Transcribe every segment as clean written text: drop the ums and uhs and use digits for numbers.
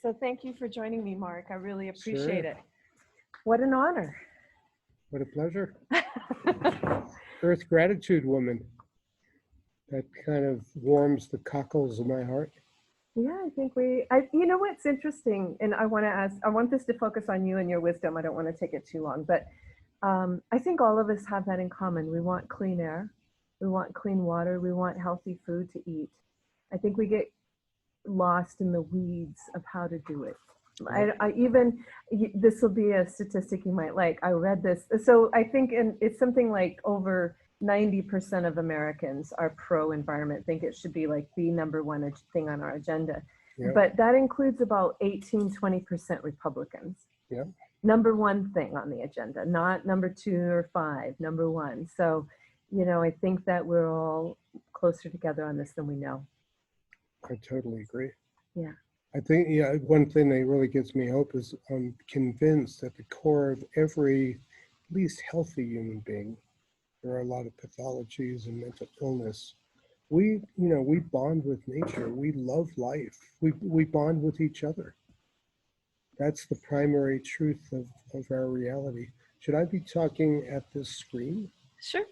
So thank you for joining me, Mark. I really appreciate Sure. it. What an honor. What a pleasure. Earth Gratitude Woman. That kind of warms the cockles of my heart. Yeah, I think you know what's interesting, and I want this to focus on you and your wisdom. I don't want to take it too long, but I think all of us have that in common. We want clean air, we want clean water, we want healthy food to eat. I think we get lost in the weeds of how to do it. This will be a statistic you might like. I read this. So I think it's something like over 90% of Americans are pro-environment, think it should be like the number one thing on our agenda. Yeah. But that includes about 18-20% Republicans. Yeah. Number one thing on the agenda, not number 2 or 5, number one. So, you know, I think that we're all closer together on this than we know. I totally agree. Yeah. I think, yeah, one thing that really gives me hope is I'm convinced at the core of every, at least healthy human being, there are a lot of pathologies and mental illness. We bond with nature. We love life. We bond with each other. That's the primary truth of our reality. Should I be talking at this screen? Sure.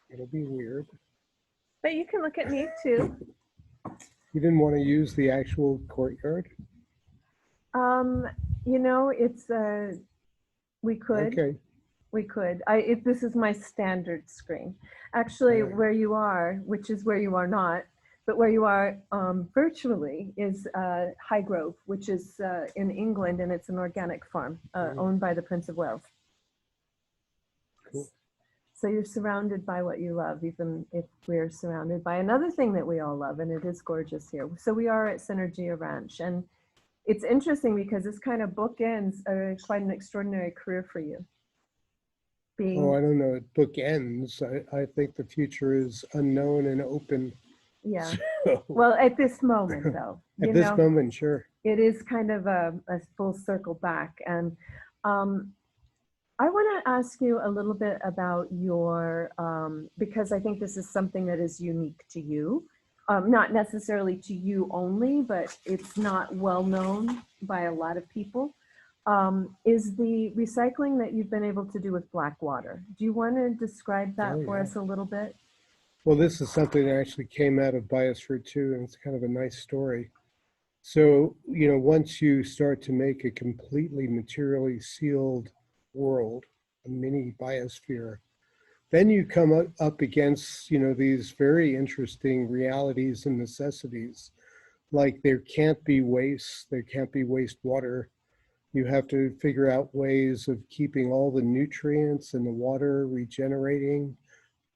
It'll be weird. But you can look at me too. You didn't want to use the actual courtyard? You know, it's we could. Okay. We could. This is my standard screen. Actually, Right. where you are, which is where you are not, but where you are virtually is Highgrove, which is in England, and it's an organic farm owned by the Prince of Wales. Cool. So you're surrounded by what you love, even if we're surrounded by another thing that we all love, and it is gorgeous here. So we are at Syngergia Ranch, and it's interesting because this kind of bookends quite an extraordinary career for you. Oh, I don't know. It bookends. I think the future is unknown and open. Yeah. So, well, at this moment, though. At this moment, sure. It is kind of a full circle back. And I want to ask you a little bit about your, because I think this is something that is unique to you. Not necessarily to you only, but it's not well known by a lot of people. Is the recycling that you've been able to do with black water. Do you want to describe that for us a little bit? Well, this is something that actually came out of Biosphere 2, and it's kind of a nice story. So, you know, once you start to make a completely materially sealed world, a mini biosphere, then you come up against, you know, these very interesting realities and necessities. Like there can't be waste, there can't be wastewater. You have to figure out ways of keeping all the nutrients in the water regenerating,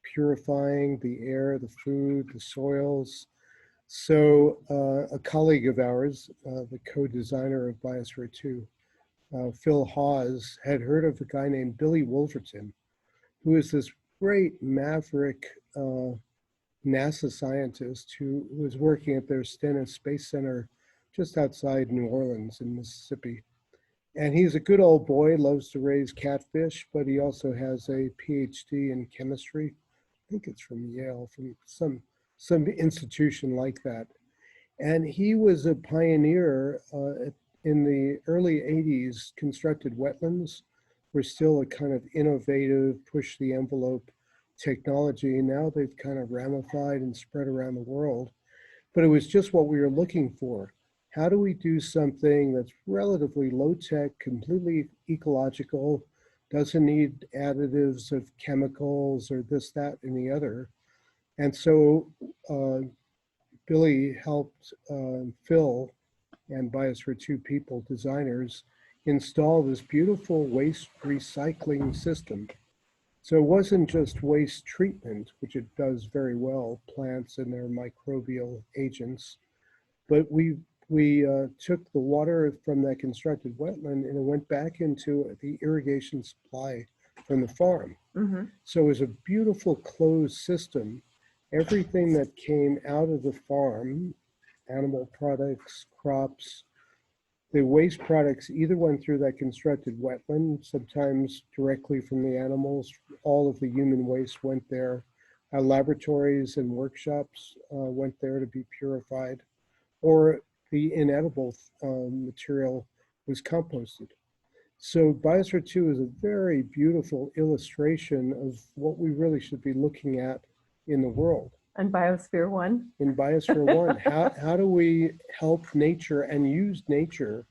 purifying the air, the food, the soils. So a colleague of ours, the co-designer of Biosphere 2, Phil Hawes, had heard of a guy named Billy Wolverton, who is this great maverick NASA scientist who was working at their Stennis Space Center just outside New Orleans in Mississippi. And he's a good old boy, loves to raise catfish, but he also has a PhD in chemistry. I think it's from Yale, from some institution like that. And he was a pioneer in the early 80s. Constructed wetlands were still a kind of innovative, push the envelope technology. Now they've kind of ramified and spread around the world. But it was just what we were looking for. How do we do something that's relatively low tech, completely ecological, doesn't need additives of chemicals or this, that, and the other? And so Billy helped Phil and Biosphere 2 people, designers, install this beautiful waste recycling system. So it wasn't just waste treatment, which it does very well, plants and their microbial agents, but we took the water from that constructed wetland and it went back into the irrigation supply from the farm. Mm-hmm. So it was a beautiful closed system. Everything that came out of the farm, animal products, crops, the waste products either went through that constructed wetland, sometimes directly from the animals. All of the human waste went there. Our laboratories and workshops went there to be purified, or the inedible material was composted. So Biosphere 2 is a very beautiful illustration of what we really should be looking at in the world. And Biosphere 1? In Biosphere 1, how do we help nature and use nature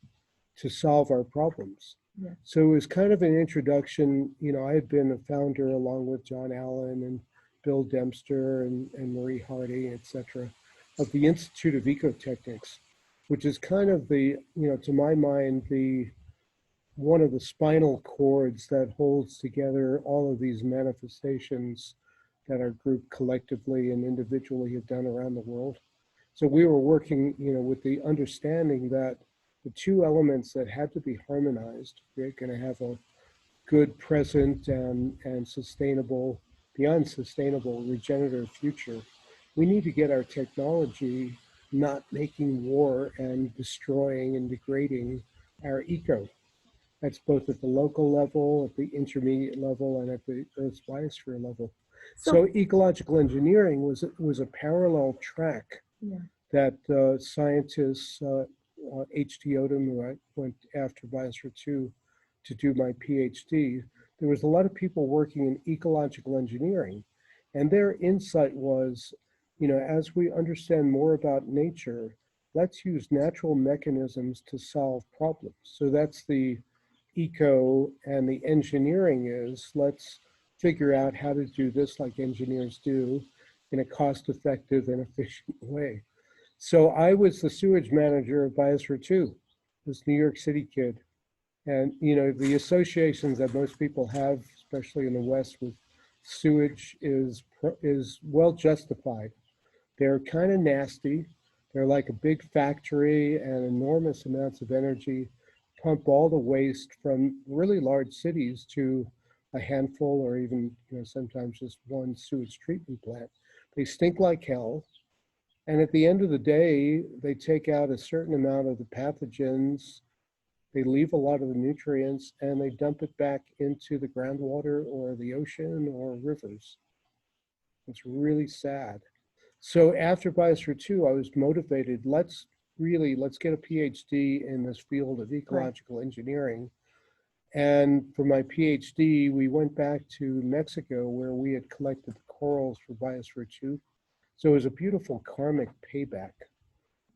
to solve our problems? Yeah. So it was kind of an introduction. You know, I had been a founder along with John Allen and Bill Dempster and Marie Hardy, et cetera, of the Institute of Ecotechnics, which is kind of the, you know, to my mind, the one of the spinal cords that holds together all of these manifestations that our group collectively and individually have done around the world. So we were working, you know, with the understanding that the two elements that had to be harmonized, we're going to have a good present and sustainable, beyond sustainable, regenerative future. We need to get our technology not making war and destroying and degrading our eco. That's both at the local level, at the intermediate level, and at the Earth's biosphere level. So ecological engineering was a parallel track that scientists, H.T. Odom, who I went after Biosphere 2 to do my PhD, there was a lot of people working in ecological engineering. And their insight was, you know, as we understand more about nature, let's use natural mechanisms to solve problems. So that's the eco, and the engineering is, let's figure out how to do this like engineers do in a cost-effective and efficient way. So I was the sewage manager of Biosphere 2, this New York City kid. And, you know, the associations that most people have, especially in the West, with sewage is well justified. They're kind of nasty. They're like a big factory, and enormous amounts of energy pump all the waste from really large cities to a handful, or even, you know, sometimes just one sewage treatment plant. They stink like hell. And at the end of the day, they take out a certain amount of the pathogens, they leave a lot of the nutrients, and they dump it back into the groundwater or the ocean or rivers. It's really sad. So after Biosphere 2, I was motivated, let's get a PhD in this field of ecological engineering. And for my PhD, we went back to Mexico where we had collected the corals for Biosphere 2. So it was a beautiful karmic payback.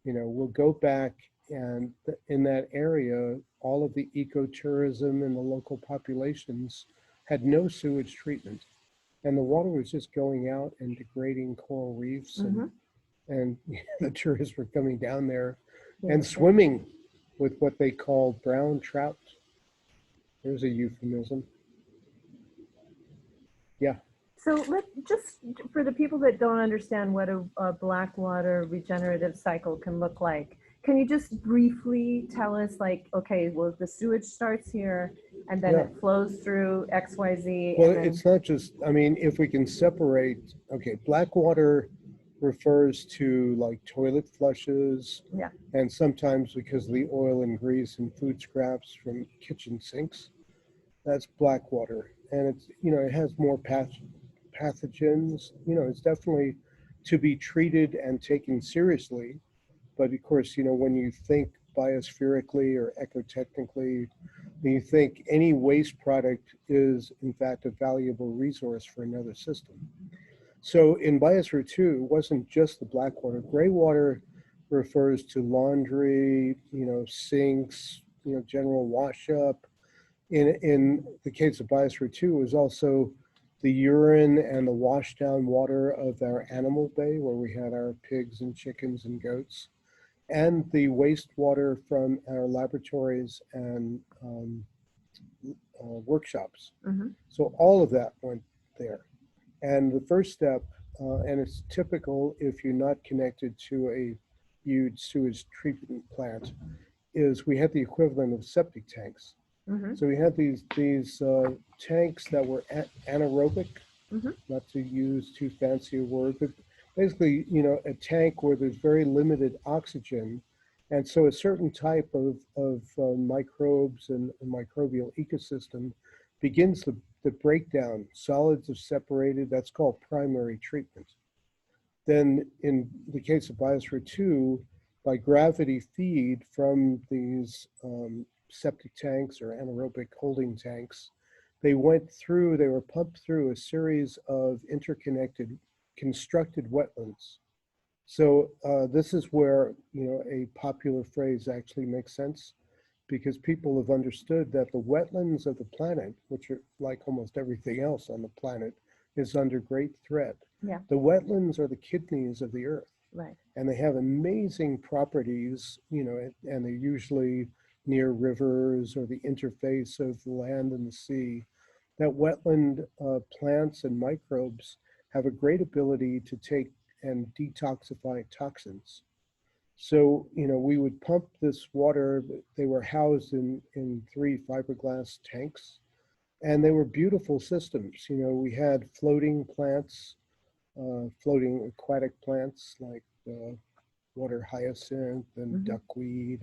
You know, we'll go back, and in that area, all of the ecotourism and the local populations had no sewage treatment. And the water was just going out and degrading coral reefs, and the tourists were coming down there and swimming with what they call brown trout. There's a euphemism. Yeah. So just for the people that don't understand what a blackwater regenerative cycle can look like, can you just briefly tell us, like, okay, well, the sewage starts here and then it flows through XYZ? Well, it's not just, I mean, if we can separate, okay, blackwater refers to like toilet flushes, and sometimes because of the oil and grease and food scraps from kitchen sinks, that's blackwater. And it's, you know, it has more pathogens, you know, it's definitely to be treated and taken seriously. But of course, you know, when you think biospherically or ecotechnically, when you think any waste product is in fact a valuable resource for another system. So in Biosphere 2, it wasn't just the black water. Gray water refers to laundry, you know, sinks, you know, general wash up. In the case of Biosphere 2, it was also the urine and the wash down water of our animal bay, where we had our pigs and chickens and goats, and the wastewater from our laboratories and workshops. So all of that went there. And the first step, and it's typical if you're not connected to a huge sewage treatment plant, is we had the equivalent of septic tanks. So we had these tanks that were anaerobic, not to use too fancy a word, but basically, you know, a tank where there's very limited oxygen, And so a certain type of microbes and a microbial ecosystem begins the breakdown. Solids are separated, that's called primary treatment. Then in the case of Biosphere 2, by gravity feed from these septic tanks or anaerobic holding tanks, they were pumped through a series of interconnected, constructed wetlands. So this is where, a popular phrase actually makes sense, because people have understood that the wetlands of the planet, which are like almost everything else on the planet, is under great threat. Yeah. The wetlands are the kidneys of the earth. Right. And they have amazing properties, and they're usually near rivers or the interface of the land and the sea. That wetland plants and microbes have a great ability to take and detoxify toxins. So, we would pump this water. They were housed in 3 fiberglass tanks, and they were beautiful systems. We had floating plants, floating aquatic plants like water hyacinth and duckweed,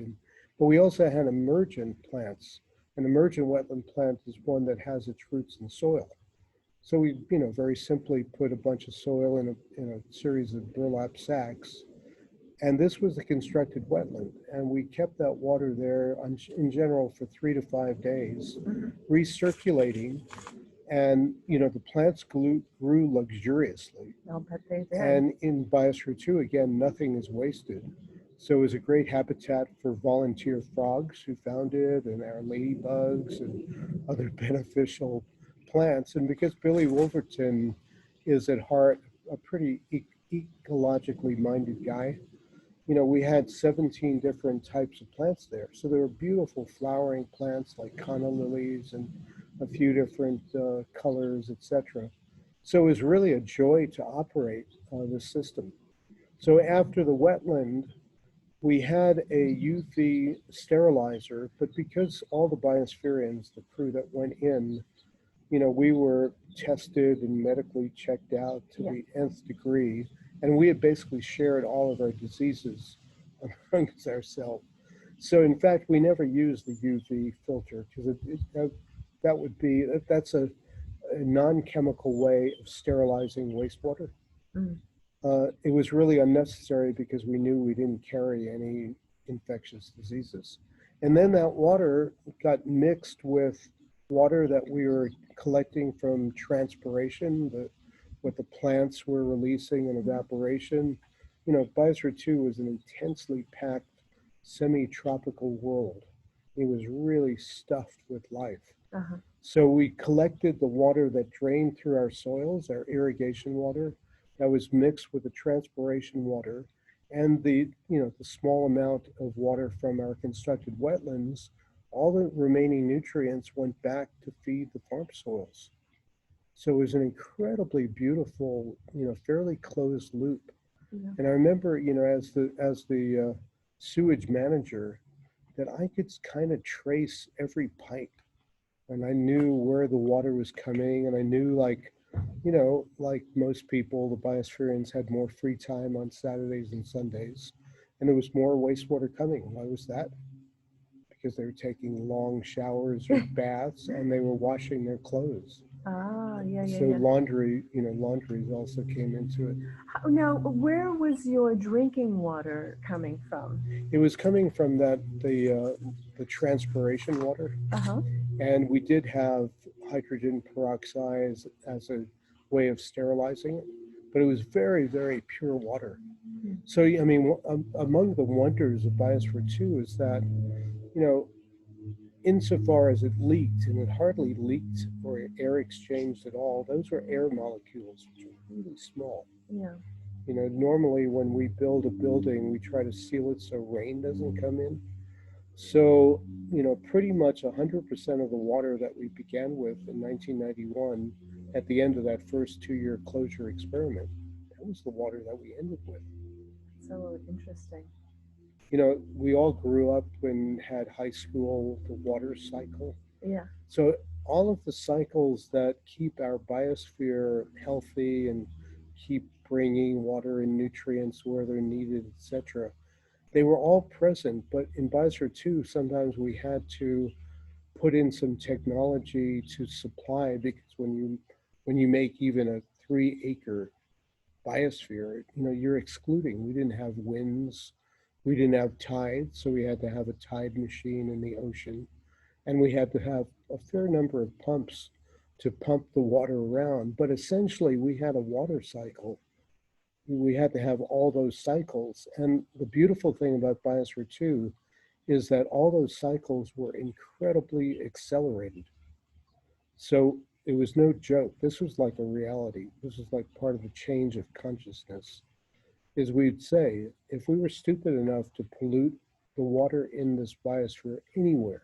but we also had emergent plants. An emergent wetland plant is one that has its roots in soil. So we, very simply put a bunch of soil in a series of burlap sacks, and this was a constructed wetland, and we kept that water there in general for 3 to 5 days, recirculating, and the plants grew luxuriously. I'll bet they did. And in Biosphere 2, again, nothing is wasted. So it was a great habitat for volunteer frogs who found it, and our ladybugs and other beneficial plants. And because Billy Wolverton is at heart a pretty ecologically minded guy, we had 17 different types of plants there. So there were beautiful flowering plants like canna lilies and a few different colors, etc. So it was really a joy to operate this system. So after the wetland, we had a UV sterilizer, but because all the biospherians, the crew that went in, we were tested and medically checked out to the nth degree, and we had basically shared all of our diseases amongst ourselves. So in fact, we never used the UV filter, because that's a non-chemical way of sterilizing wastewater. It was really unnecessary because we knew we didn't carry any infectious diseases. And then that water got mixed with water that we were collecting from transpiration, what the plants were releasing in evaporation. Biosphere 2 was an intensely packed semi-tropical world. It was really stuffed with life. So we collected the water that drained through our soils, our irrigation water, that was mixed with the transpiration water, and the small amount of water from our constructed wetlands. All the remaining nutrients went back to feed the farm soils. So it was an incredibly beautiful, fairly closed loop. And I remember, as the sewage manager, that I could kind of trace every pipe, and I knew where the water was coming, and I knew, like most people, the biospherians had more free time on Saturdays and Sundays, and there was more wastewater coming. Why was that? Because they were taking long showers or baths, and they were washing their clothes. So laundry also came into it. Now, where was your drinking water coming from? It was coming from the transpiration water, and we did have hydrogen peroxide as a way of sterilizing it, but it was very, very pure water. So, I mean, among the wonders of Biosphere 2 is that, insofar as it leaked, and it hardly leaked or air exchanged at all, those were air molecules, which are really small. Normally when we build a building, we try to seal it so rain doesn't come in. So, pretty much 100% of the water that we began with in 1991, at the end of that first 2-year closure experiment, that was the water that we ended with. So interesting. We all grew up and had high school, the water cycle. So all of the cycles that keep our biosphere healthy and keep bringing water and nutrients where they're needed, etc., they were all present, but in Biosphere 2, sometimes we had to put in some technology to supply, because when you make even a 3-acre biosphere, you're excluding. We didn't have winds, we didn't have tides, so we had to have a tide machine in the ocean, and we had to have a fair number of pumps to pump the water around. But essentially, we had a water cycle. We had to have all those cycles. And the beautiful thing about Biosphere 2 is that all those cycles were incredibly accelerated. So it was no joke. This was like a reality. This was like part of a change of consciousness. Is we'd say, if we were stupid enough to pollute the water in this biosphere anywhere,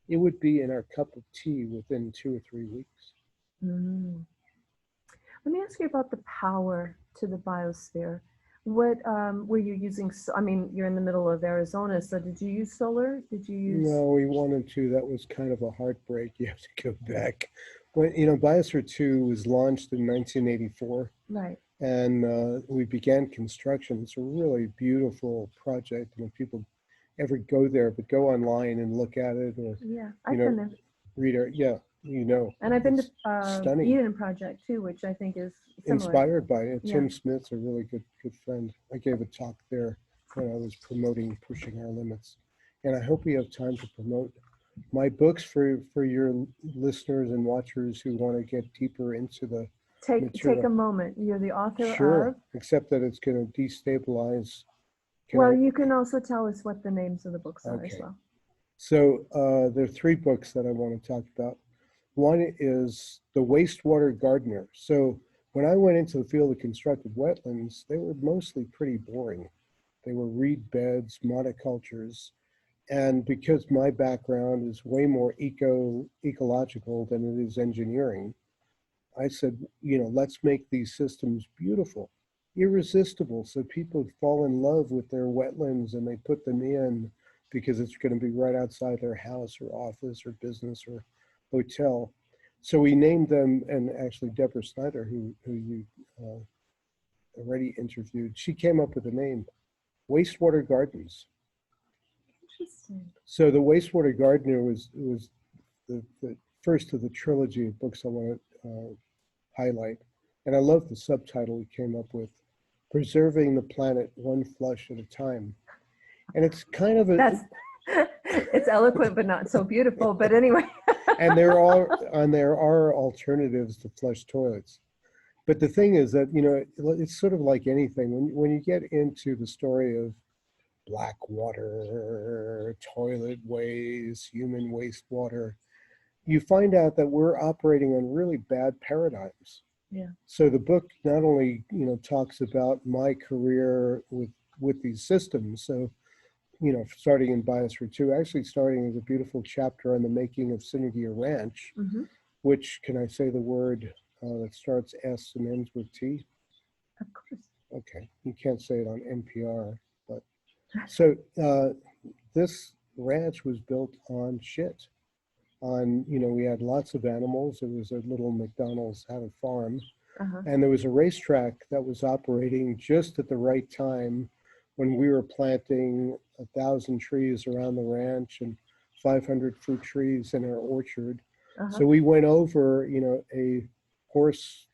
it would be in our cup of tea within 2 or 3 weeks. Mm. Let me ask you about the power to the biosphere. What were you using? I mean, you're in the middle of Arizona, so did you use solar? Did you use? No, we wanted to. That was kind of a heartbreak. You have to go back. When, Biosphere 2 was launched in 1984. Right. And we began construction. It's a really beautiful project. People ever go there, but go online and look at it, or yeah, I've been there. Read it. Yeah, And I've been to stunning. Eden Project too, which I think is similar. Inspired by it. Yeah. Tim Smith's a really good friend. I gave a talk there when I was promoting Pushing Our Limits, and I hope we have time to promote my books for your listeners and watchers who want to get deeper into the Take a moment. You're the author Sure, of. except that it's going to destabilize. You can also tell us what the names of the books are as well. So there are 3 books that I want to talk about. One is The Wastewater Gardener. So when I went into the field of constructed wetlands, they were mostly pretty boring. They were reed beds, monocultures. And because my background is way more ecological than it is engineering, I said, let's make these systems beautiful, irresistible, so people fall in love with their wetlands and they put them in because it's going to be right outside their house or office or business or hotel. So we named them, and actually Deborah Snyder, who you already interviewed, she came up with the name, Wastewater Gardens. Interesting. So the Wastewater Gardener was the first of the trilogy of books I want to highlight. And I love the subtitle we came up with, Preserving the Planet One Flush at a Time. And it's kind of it's eloquent, but not so beautiful, but anyway. and there are alternatives to flush toilets. But the thing is that, it's sort of like anything. When you get into the story of black water, toilet waste, human wastewater, you find out that we're operating on really bad paradigms. Yeah. So the book not only, talks about my career with these systems. So, starting in Biosphere 2, actually starting with a beautiful chapter on the making of Syngergia Ranch, Mm-hmm. which, can I say the word that starts S and ends with T? Of course. Okay, you can't say it on NPR, but so this ranch was built on shit. We had lots of animals. It was a little McDonald's had a farm. Uh-huh. And there was a racetrack that was operating just at the right time when we were planting 1,000 trees around the ranch and 500 fruit trees in our orchard. Uh-huh. So we went over, a horse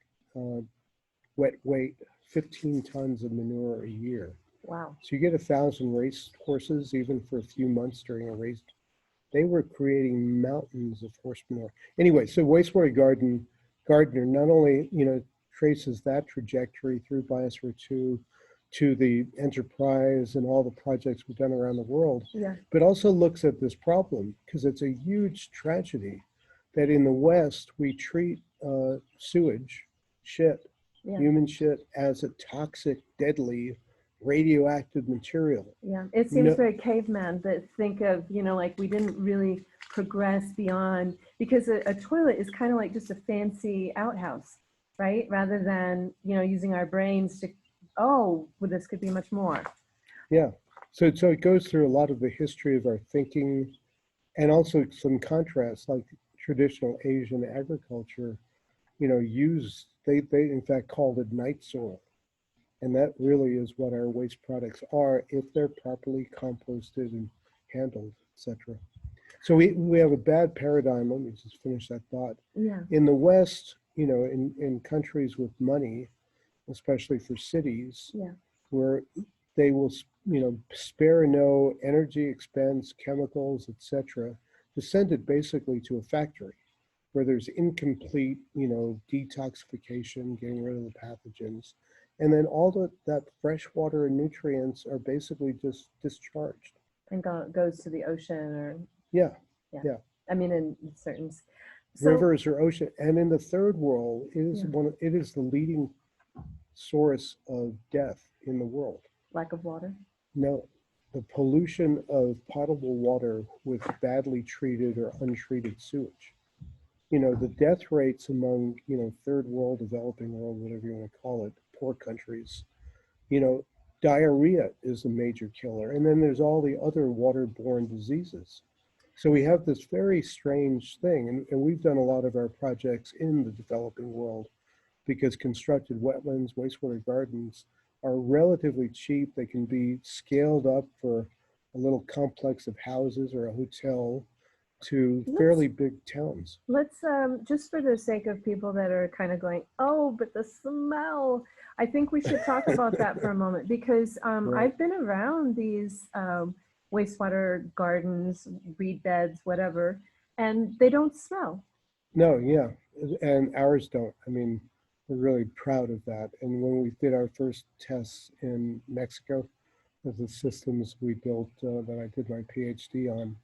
wet weight, 15 tons of manure a year. Wow. So you get 1,000 race horses, even for a few months during a race. They were creating mountains of horse manure. Anyway, so Wastewater Gardener not only, traces that trajectory through Biosphere 2 to the enterprise and all the projects we've done around the world, yeah, but also looks at this problem, because it's a huge tragedy that in the West, we treat sewage, shit, human shit, as a toxic, deadly, radioactive material. Yeah, it seems very caveman that think of, like we didn't really progress beyond, because a toilet is kind of like just a fancy outhouse, right? Rather than, using our brains to, this could be much more. Yeah, so it goes through a lot of the history of our thinking, and also some contrasts, like traditional Asian agriculture, they in fact called it night soil. And that really is what our waste products are if they're properly composted and handled, etc. So we have a bad paradigm. Let me just finish that thought. Yeah. In the West, in countries with money, especially for cities, Yeah. where they will, spare no energy, expense, chemicals, etc., to send it basically to a factory where there's incomplete, detoxification, getting rid of the pathogens. And then all that fresh water and nutrients are basically just discharged. And goes to the ocean or, Yeah, yeah. yeah. I mean, in certain, Rivers or ocean. And in the third world, Yeah. it is the leading source of death in the world. Lack of water. No, the pollution of potable water with badly treated or untreated sewage. The death rates among, third world, developing world, whatever you want to call it, poor countries, you know, diarrhea is a major killer. And then there's all the other waterborne diseases. So we have this very strange thing, and we've done a lot of our projects in the developing world because constructed wetlands, wastewater gardens are relatively cheap. They can be scaled up for a little complex of houses or a hotel to fairly big towns. Let's just for the sake of people that are kind of going, oh, but the smell. I think we should talk about that for a moment because Right. I've been around these wastewater gardens, reed beds, whatever, and they don't smell. No, yeah, and ours don't. I mean, we're really proud of that. And when we did our first tests in Mexico, of the systems we built that I did my PhD on,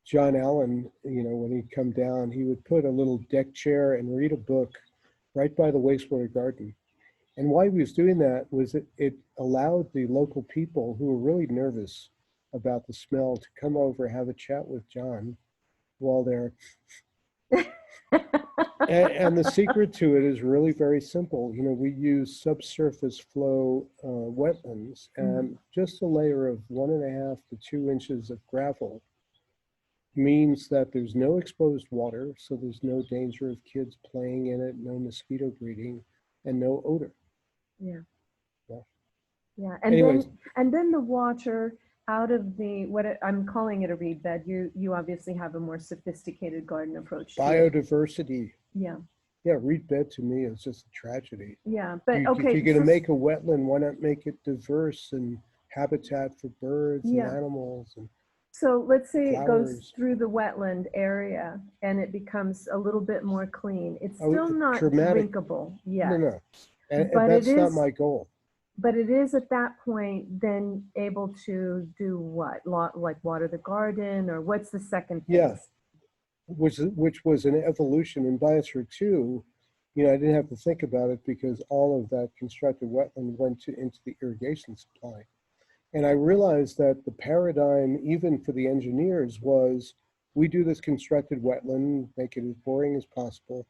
John Allen, when he'd come down, he would put a little deck chair and read a book right by the wastewater garden. And why he was doing that was it allowed the local people who were really nervous about the smell to come over, have a chat with John while they're and the secret to it is really very simple. We use subsurface flow wetlands and just a layer of 1.5 to 2 inches of gravel means that there's no exposed water, so there's no danger of kids playing in it, no mosquito breeding, and no odor. Yeah. Yeah. Yeah. Anyways, And then the water out of the I'm calling it a reed bed. You obviously have a more sophisticated garden approach to it. biodiversity. Yeah. Yeah, reed bed to me is just a tragedy. Yeah. But If okay. you're going to make a wetland, why not make it diverse and habitat for birds and animals and So let's say it goes flowers? through the wetland area and it becomes a little bit more clean. It's still not dramatic. drinkable yet. No. And But that's it not is, my goal. but it is at that point then able to do what? Like water the garden, or what's the second phase? Yeah, which was an evolution in Biosphere 2. I didn't have to think about it because all of that constructed wetland went into the irrigation supply. And I realized that the paradigm, even for the engineers, was we do this constructed wetland, make it as boring as possible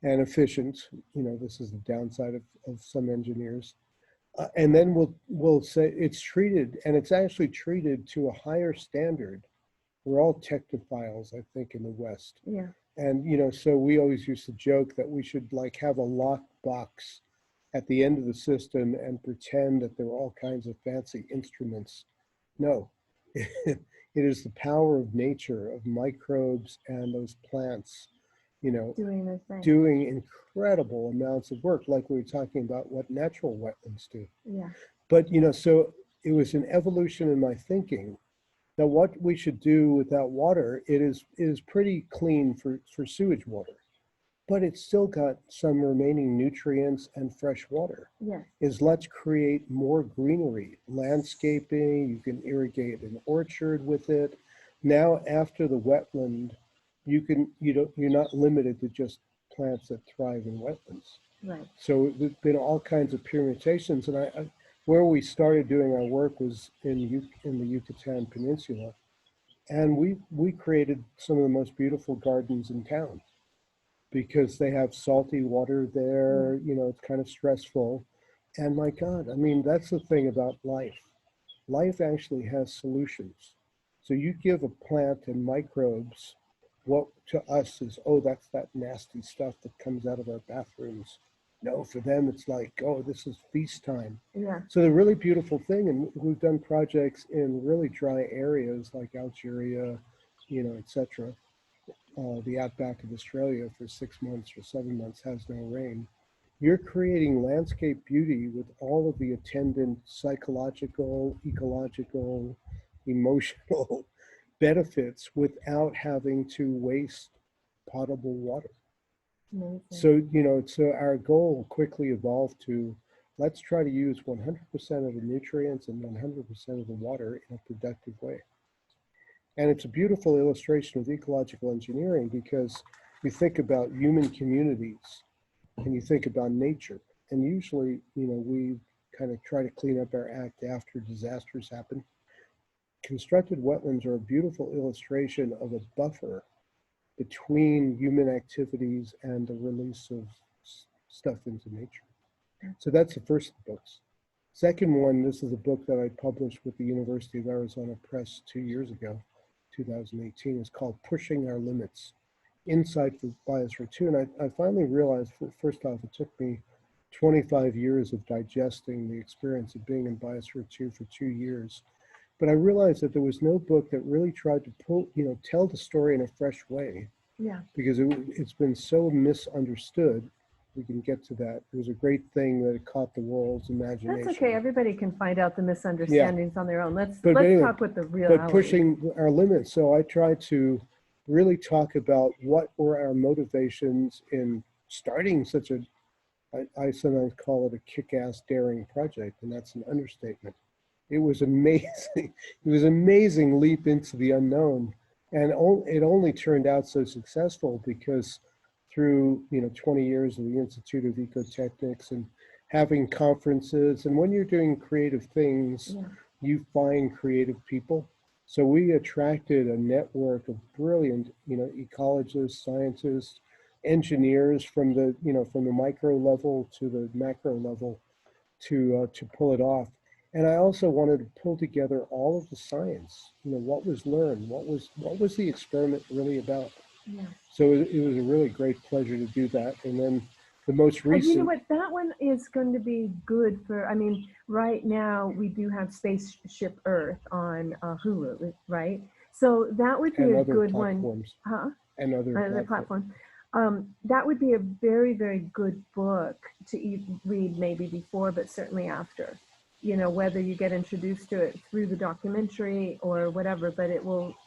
and efficient. This is the downside of some engineers. And then we'll say it's treated, and it's actually treated to a higher standard. We're all technophiles, I think, in the West. Yeah. And, so we always used to joke that we should have a lock box at the end of the system and pretend that there were all kinds of fancy instruments. No, it is the power of nature, of microbes and those plants, Doing their thing. doing incredible amounts of work, like we were talking about what natural wetlands do. Yeah. But, so it was an evolution in my thinking that what we should do without water, it is pretty clean for sewage water, but it's still got some remaining nutrients and fresh water. Yeah. Is let's create more greenery, landscaping. You can irrigate an orchard with it. Now, after the wetland, you're not limited to just plants that thrive in wetlands. Right. So there's been all kinds of permutations, and where we started doing our work was in the Yucatan Peninsula, and we created some of the most beautiful gardens in town because they have salty water there. It's kind of stressful, and my God, I mean, that's the thing about life. Life actually has solutions. So you give a plant and microbes what to us is, oh, that's that nasty stuff that comes out of our bathrooms. No, for them, it's like, oh, this is feast time. Yeah. So the really beautiful thing, and we've done projects in really dry areas like Algeria, etc. The outback of Australia for 6 months or 7 months has no rain. You're creating landscape beauty with all of the attendant psychological, ecological, emotional benefits without having to waste potable water. Amazing. So our goal quickly evolved to, let's try to use 100% of the nutrients and 100% of the water in a productive way. And it's a beautiful illustration of ecological engineering because you think about human communities and you think about nature. And usually, we kind of try to clean up our act after disasters happen. Constructed wetlands are a beautiful illustration of a buffer between human activities and the release of stuff into nature. So that's the first of the books. Second one, this is a book that I published with the University of Arizona Press 2 years ago, 2018. It's called Pushing Our Limits, Insight for Biosphere 2. And I finally realized, first off, it took me 25 years of digesting the experience of being in Biosphere 2 for 2 years. But I realized that there was no book that really tried to tell the story in a fresh way. Yeah. Because it's been so misunderstood. We can get to that. It was a great thing that it caught the world's imagination. That's okay. Everybody can find out the misunderstandings on their own. Let's anyway, talk with the reality. But pushing our limits. So I tried to really talk about what were our motivations in starting such a, I sometimes call it a kick-ass daring project, and that's an understatement. It was amazing. It was an amazing leap into the unknown. And it only turned out so successful because through 20 years of the Institute of Ecotechnics and having conferences, and when you're doing creative things, you find creative people. So we attracted a network of brilliant, ecologists, scientists, engineers from the micro level to the macro level to pull it off. And I also wanted to pull together all of the science, what was learned, what was the experiment really about. Yeah. So it was a really great pleasure to do that. And then the most recent. And you know what, that one is going to be good for, right now we do have Spaceship Earth on Hulu, right? So that would be a good platforms. one. And other platforms. That would be a very, very good book to read maybe before, but certainly after. Whether you get introduced to it through the documentary or whatever, but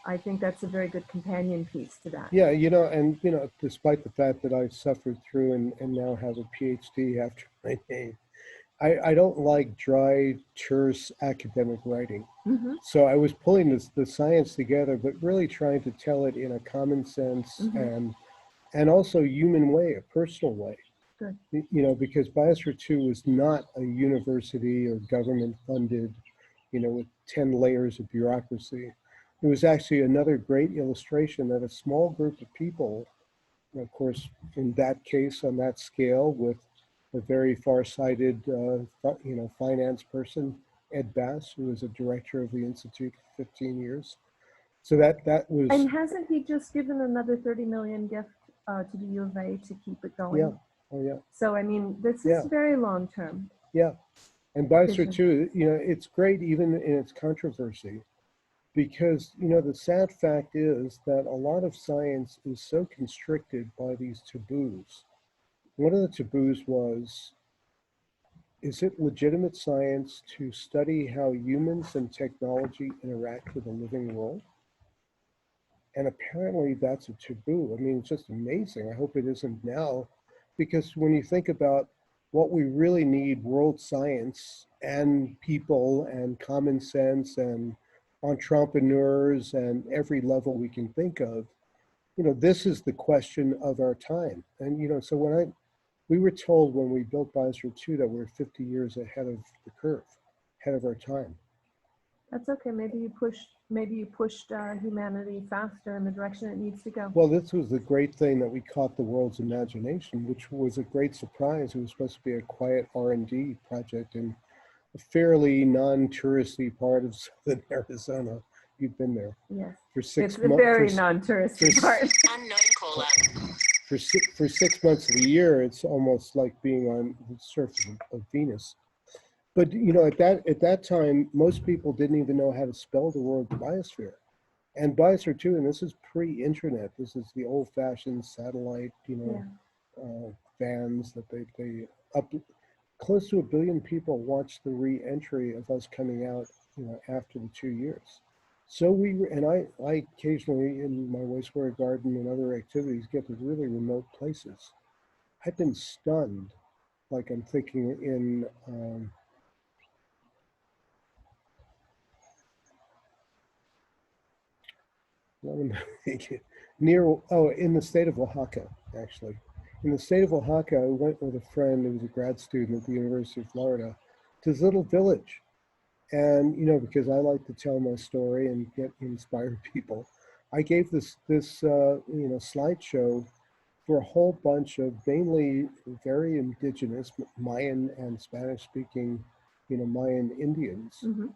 I think that's a very good companion piece to that. Yeah, and despite the fact that I suffered through and now have a PhD after my name, I don't like dry, terse academic writing. Mm-hmm. So I was pulling the science together, but really trying to tell it in a common sense and also human way, a personal way. Good. Because Biosphere 2 was not a university or government funded, with 10 layers of bureaucracy. It was actually another great illustration that a small group of people, of course, in that case, on that scale, with a very far-sighted, finance person, Ed Bass, who was a director of the Institute for 15 years. So that was. And hasn't he just given another 30 million gift to the U of A to keep it going? Yeah. Oh, yeah. So, this is very long term. Yeah. And Biosphere 2, it's great even in its controversy because, the sad fact is that a lot of science is so constricted by these taboos. One of the taboos was, is it legitimate science to study how humans and technology interact with the living world? And apparently that's a taboo. It's just amazing. I hope it isn't now. Because when you think about what we really need, world science and people and common sense and entrepreneurs and every level we can think of, this is the question of our time. And, so we were told when we built Biosphere 2 that we're 50 years ahead of the curve, ahead of our time. That's okay. Maybe you pushed humanity faster in the direction it needs to go. Well, this was the great thing that we caught the world's imagination, which was a great surprise. It was supposed to be a quiet R&D project in a fairly non-touristy part of southern Arizona. You've been there. Yes. For 6 months. It's a very non-touristy part. Unknown caller. for 6 months of the year, it's almost like being on the surface of Venus. But at that time, most people didn't even know how to spell the word biosphere. And Biosphere 2, and this is pre-internet. This is the old-fashioned satellite, vans that they up. Close to 1 billion people watched the re-entry of us coming out, after the 2 years. So I occasionally in my wastewater garden and other activities get to really remote places. I've been stunned, like I'm thinking in what am I thinking? In the state of Oaxaca, actually. In the state of Oaxaca, I went with a friend who was a grad student at the University of Florida to this little village. And, because I like to tell my story and inspire people, I gave this slideshow for a whole bunch of mainly very indigenous Mayan and Spanish speaking, Mayan Indians. Mm-hmm.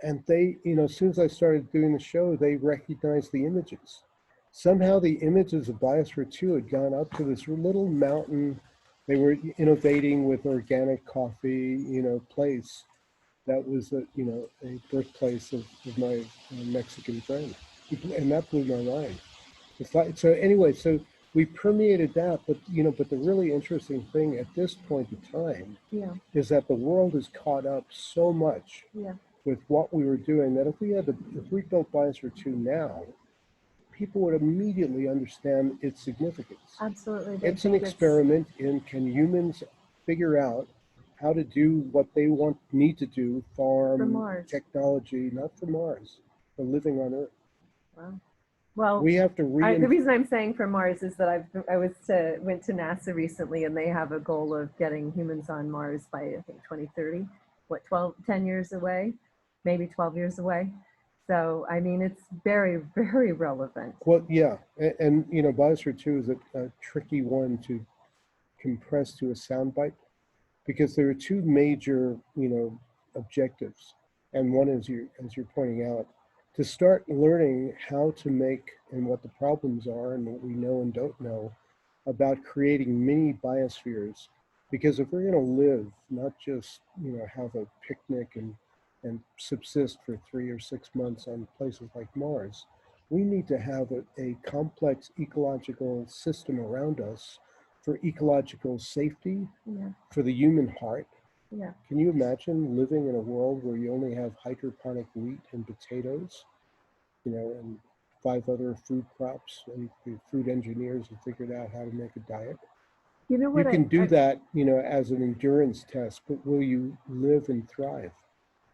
And they, as soon as I started doing the show, they recognized the images. Somehow the images of Biosphere 2 had gone up to this little mountain. They were innovating with organic coffee, place that was a birthplace of my Mexican friend, and that blew my mind. It's like, so anyway, so we permeated that, but the really interesting thing at this point in time is that the world is caught up so much with what we were doing that if we built Biosphere 2 now, people would immediately understand its significance. Absolutely. It's an experiment in can humans figure out how to do what they need to do, farm, technology, not for Mars, for living on Earth. Wow. Well, we have to the reason I'm saying for Mars is that I went to NASA recently, and they have a goal of getting humans on Mars by, I think, 2030. What, 10 years away, maybe 12 years away. So, I mean, it's very, very relevant. Well, yeah. And Biosphere 2 is a tricky one to compress to a soundbite because there are two major, objectives. And one is, as you're pointing out, to start learning how to make and what the problems are and what we know and don't know about creating mini biospheres. Because if we're going to live, not just, have a picnic and subsist for 3 or 6 months on places like Mars, we need to have a complex ecological system around us for ecological safety, for the human heart. Yeah. Can you imagine living in a world where you only have hydroponic wheat and potatoes, and 5 other food crops, and the food engineers have figured out how to make a diet? You can do that, as an endurance test, but will you live and thrive?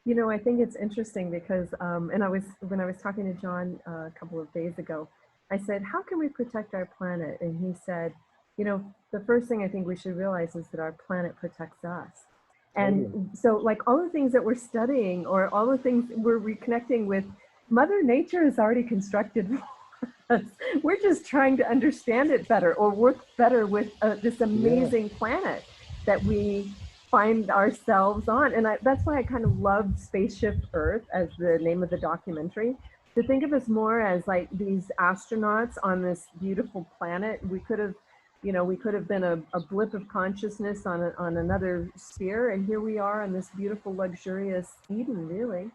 I think it's interesting because, and when I was talking to John a couple of days ago, I said, how can we protect our planet? And he said, the first thing I think we should realize is that our planet protects us. And so like all the things that we're studying or all the things we're reconnecting with, Mother Nature has already constructed for us. We're just trying to understand it better or work better with this amazing planet that we find ourselves on. And that's why I kind of loved Spaceship Earth as the name of the documentary, to think of us more as like these astronauts on this beautiful planet. We could have been a blip of consciousness on another sphere, and here we are on this beautiful, luxurious Eden, really.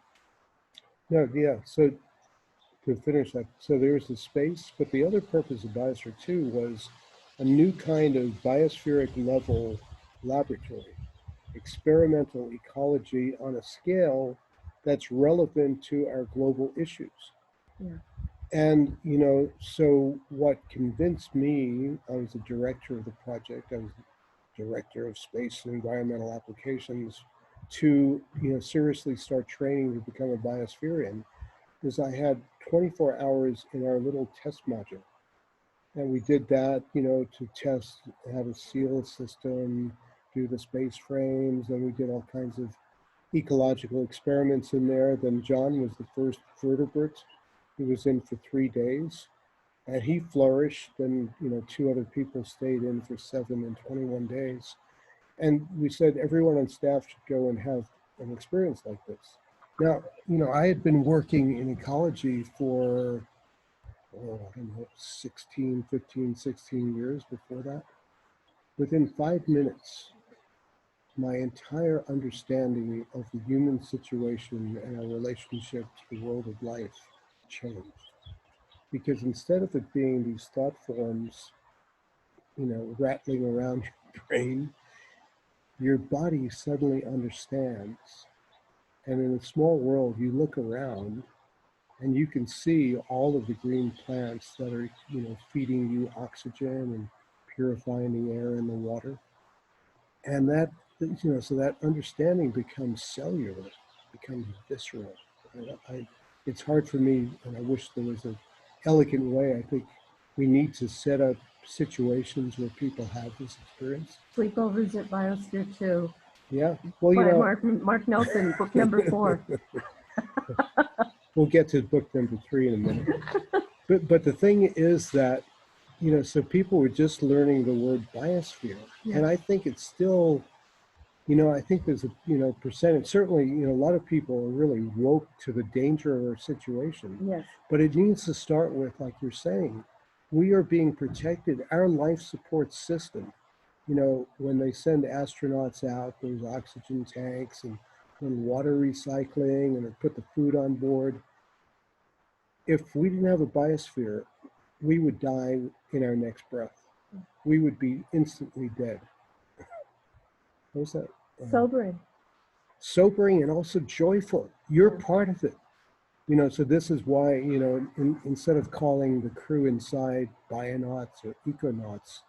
No, yeah. So to finish that, so there's the space, but the other purpose of Biosphere 2 was a new kind of biospheric level laboratory, experimental ecology on a scale that's relevant to our global issues. Yeah. And, so what convinced me, I was the director of the project, I was the director of space and environmental applications, to, seriously start training to become a biospherian, is I had 24 hours in our little test module. And we did that, to test how to seal a system, do the space frames, and we did all kinds of ecological experiments in there. Then John was the first vertebrate. He was in for 3 days, and he flourished. And 2 other people stayed in for 7 and 21 days. And we said everyone on staff should go and have an experience like this. Now, I had been working in ecology for I don't know, 16, 15, 16 years before that. Within 5 minutes, my entire understanding of the human situation and our relationship to the world of life changed. Because instead of it being these thought forms, rattling around your brain, your body suddenly understands. And in a small world, you look around and you can see all of the green plants that are, feeding you oxygen and purifying the air and the water. And that, so that understanding becomes cellular, becomes visceral. It's hard for me, and I wish there was an elegant way. I think we need to set up situations where people have this experience. Sleepovers at Biosphere 2 Yeah. Well, by Mark Nelson, book number 4. We'll get to book number 3 in a minute. But the thing is that, so people were just learning the word biosphere. Yeah. And I think it's still, I think there's a, percentage, certainly, a lot of people are really woke to the danger of our situation. Yes. But it needs to start with, like you're saying, we are being protected. Our life support system, when they send astronauts out, there's oxygen tanks and water recycling, and they put the food on board. If we didn't have a biosphere, we would die in our next breath. We would be instantly dead. What was that? Sobering. Sobering and also joyful. You're part of it. So this is why, instead of calling the crew inside bionauts or econauts,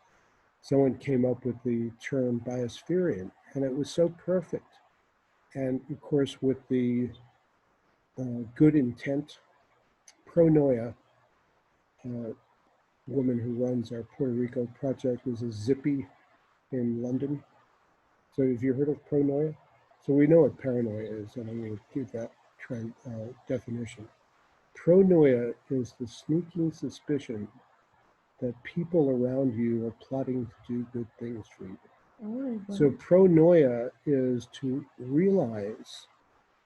someone came up with the term biospherian, and it was so perfect. And of course, with the good intent, Pronoia, woman who runs our Puerto Rico project, was a Zippy in London. So have you heard of Pronoia? So we know what paranoia is, and I'm going to give that definition. Pronoia is the sneaking suspicion that people around you are plotting to do good things for you. So pronoia is to realize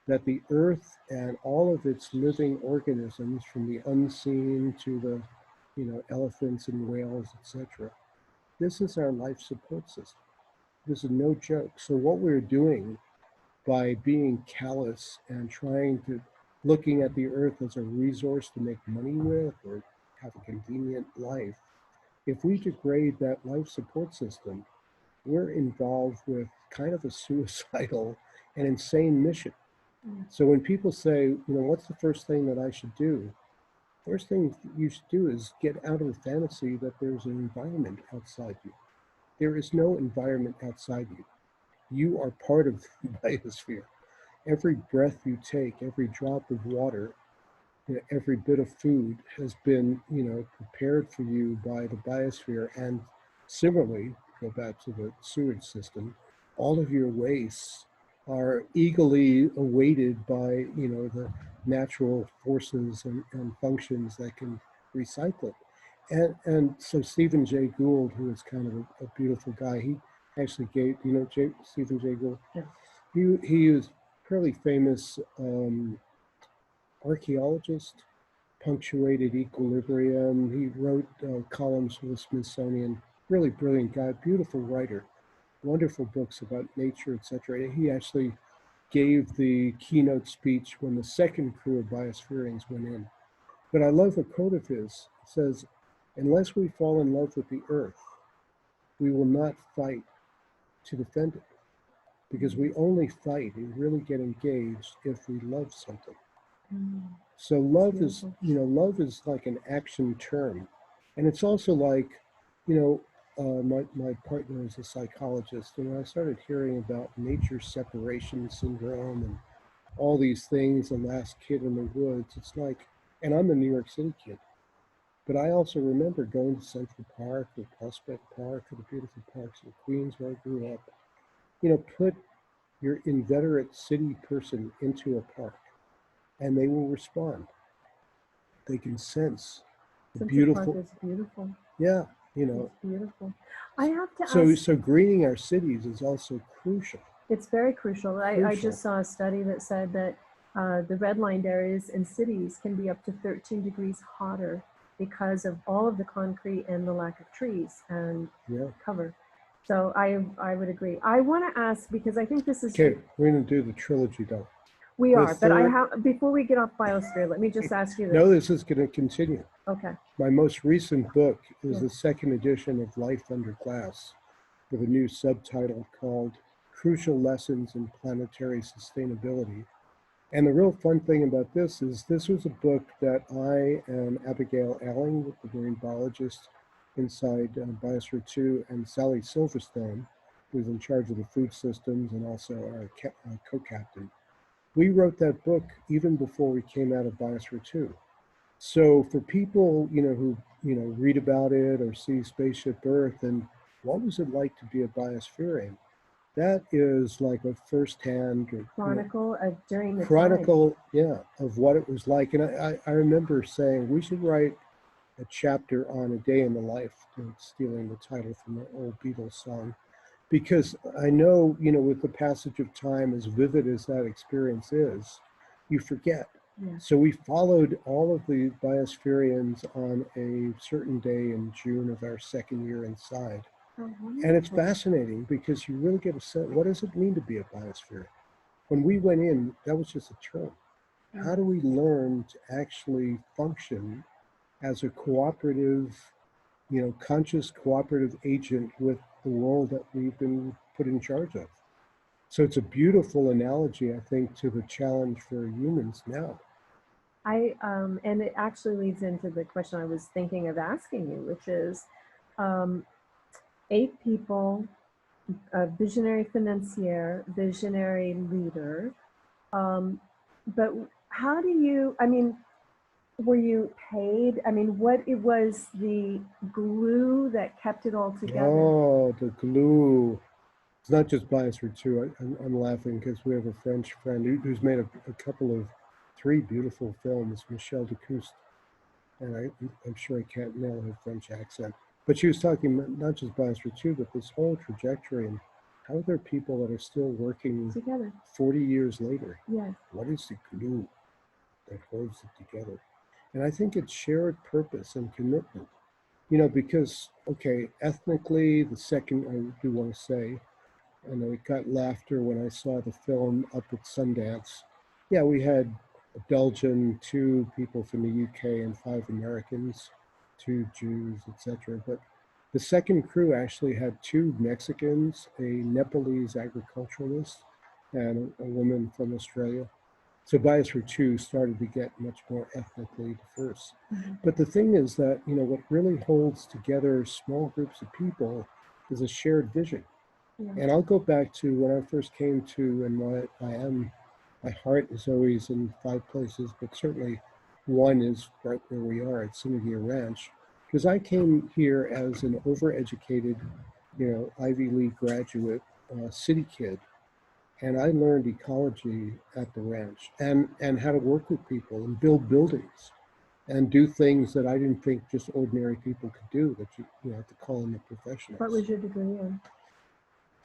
that the earth and all of its living organisms, from the unseen to the, elephants and whales, etc., this is our life support system. This is no joke. So what we're doing by being callous and trying to looking at the earth as a resource to make money with or have a convenient life, if we degrade that life support system, we're involved with kind of a suicidal and insane mission. So when people say, what's the first thing that I should do? First thing you should do is get out of the fantasy that there's an environment outside you. There is no environment outside you. You are part of the biosphere. Every breath you take, every drop of water, every bit of food has been, prepared for you by the biosphere. And similarly, go back to the sewage system, all of your wastes are eagerly awaited by, the natural forces and functions that can recycle it. And so Stephen Jay Gould, who is kind of a beautiful guy, he actually gave, Stephen Jay Gould? Yes. He is fairly famous archaeologist, punctuated equilibrium. He wrote columns for the Smithsonian. Really brilliant guy, beautiful writer, wonderful books about nature, etc. He actually gave the keynote speech when the second crew of Biospherians went in. But I love a quote of his. It says, "Unless we fall in love with the earth, we will not fight to defend it. Because we only fight and really get engaged if we love something." So love is, love is like an action term. And it's also like, my partner is a psychologist, and when I started hearing about nature separation syndrome and all these things, the last kid in the woods, it's like, and I'm a New York City kid, but I also remember going to Central Park or Prospect Park or the beautiful parks in Queens where I grew up. Put your inveterate city person into a park and they will respond. They can sense the beautiful. Park is beautiful. Yeah, It's beautiful. I have to ask. So greening our cities is also crucial. It's very crucial. I just saw a study that said that the redlined areas in cities can be up to 13 degrees hotter because of all of the concrete and the lack of trees and Yeah. cover. So I would agree. I want to ask, because I think this is, Okay, we're going to do the trilogy though. we The are, but I third- have, before we get off Biosphere, let me just ask you this. No, this is going to continue. Okay. My most recent book is Yeah. the second edition of Life Under Glass with a new subtitle called Crucial Lessons in Planetary Sustainability. And the real fun thing about this is this was a book that I and Abigail Alling, the marine biologist inside Biosphere 2, and Sally Silverstone, who's in charge of the food systems and also our co-captain, we wrote that book even before we came out of Biosphere 2. So for people, who, read about it or see Spaceship Earth and what was it like to be a biospherian? That is like a firsthand Chronicle during the time. chronicle, of what it was like. And I remember saying we should write a chapter on a day in the life, stealing the title from an old Beatles song, because I know, with the passage of time, as vivid as that experience is, you forget. Yeah. So we followed all of the biospherians on a certain day in June of our second year inside. Oh, And it's wonderful. fascinating because you really get a sense, what does it mean to be a biosphere? When we went in, that was just a term. How do we learn to actually function as a cooperative, conscious cooperative agent with the world that we've been put in charge of? So it's a beautiful analogy, I think, to the challenge for humans now. And it actually leads into the question I was thinking of asking you, which is 8 people, a visionary financier, visionary leader. But how do you, were you paid? What it was the glue that kept it all together? Oh, the glue. It's not just Biosphere 2. I'm laughing because we have a French friend who's made a couple of 3 beautiful films, Michel Decouste, and I'm sure I can't nail her French accent. But she was talking not just Biosphere 2, but this whole trajectory and how there are people that are still working Together. 40 years later. Yes. What is the glue that holds it together? And I think it's shared purpose and commitment. Because, okay, ethnically, the second, I do want to say, and I got laughter when I saw the film up at Sundance. Yeah, we had a Belgian, 2 people from the UK, and 5 Americans, 2 Jews, etc. But the second crew actually had 2 Mexicans, a Nepalese agriculturalist, and a woman from Australia. So Biosphere 2 started to get much more ethnically diverse. Mm-hmm. But the thing is that, what really holds together small groups of people is a shared vision. Yeah. And I'll go back to when I first came to, and my heart is always in 5 places, but certainly one is right where we are at Syngergia Ranch, because I came here as an overeducated, Ivy League graduate, city kid, and I learned ecology at the ranch and how to work with people and build buildings and do things that I didn't think just ordinary people could do, that you have to call in the professionals. What was your degree in?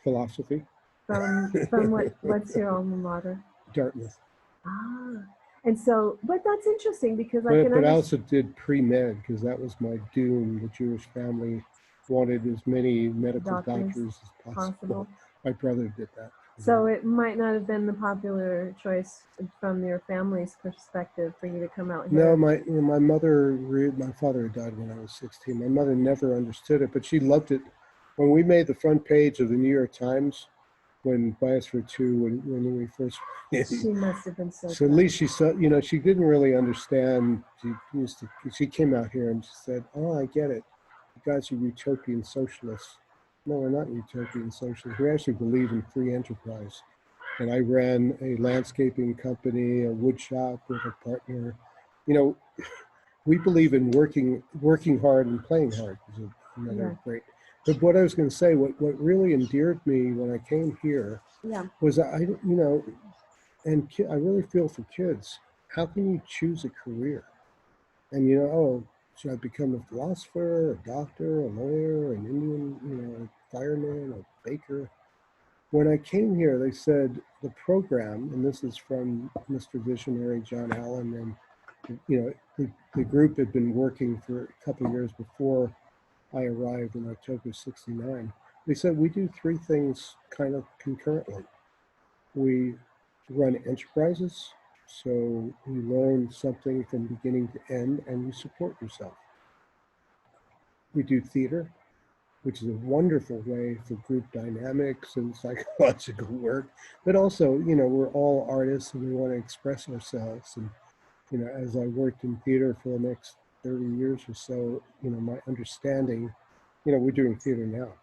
Philosophy. From what's your alma mater? Dartmouth. Ah, and so, but that's interesting because But I also did pre-med because that was my doom. The Jewish family wanted as many medical doctors as possible. My brother did that. So it might not have been the popular choice from your family's perspective for you to come out here. No, my father died when I was 16. My mother never understood it, but she loved it. When we made the front page of the New York Times, when Biosphere 2, when we first, she must have been so. So at least she saw, she didn't really understand. She came out here and she said, "Oh, I get it. You guys are utopian socialists." No, we're not utopian socialists. We actually believe in free enterprise. And I ran a landscaping company, a wood shop with a partner. We believe in working hard and playing hard. Is another great. But what I was going to say, what really endeared me when I came here, was I really feel for kids. How can you choose a career? And should I become a philosopher, a doctor, a lawyer, an Indian, a fireman, a baker? When I came here, they said the program, and this is from Mr. Visionary John Allen and the group had been working for a couple of years before I arrived in October '69. They said we do three things kind of concurrently. We run enterprises, so you learn something from beginning to end and you support yourself. We do theater, which is a wonderful way for group dynamics and psychological work, but also, we're all artists and we want to express ourselves. And, as I worked in theater for the next 30 years or so, my understanding, we're doing theater now.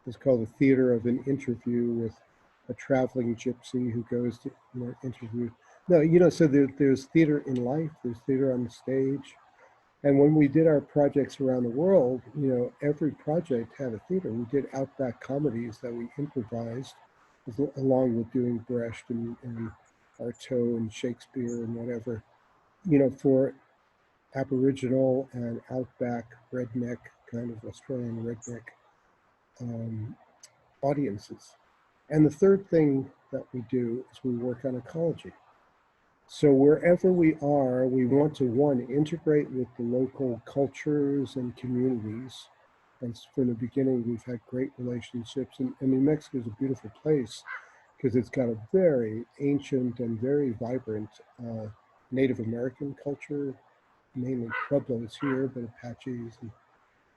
It's called the theater of an interview with a traveling gypsy who goes to interview. No, so there's theater in life, there's theater on the stage. And when we did our projects around the world, every project had a theater. We did outback comedies that we improvised, along with doing Brecht and Artaud and Shakespeare and whatever, for Aboriginal and outback redneck, kind of Australian redneck audiences. And the third thing that we do is we work on ecology. So wherever we are, we want to, one, integrate with the local cultures and communities. And from the beginning, we've had great relationships. And New Mexico is a beautiful place because it's got a very ancient and very vibrant Native American culture, mainly Pueblos here, but Apaches, and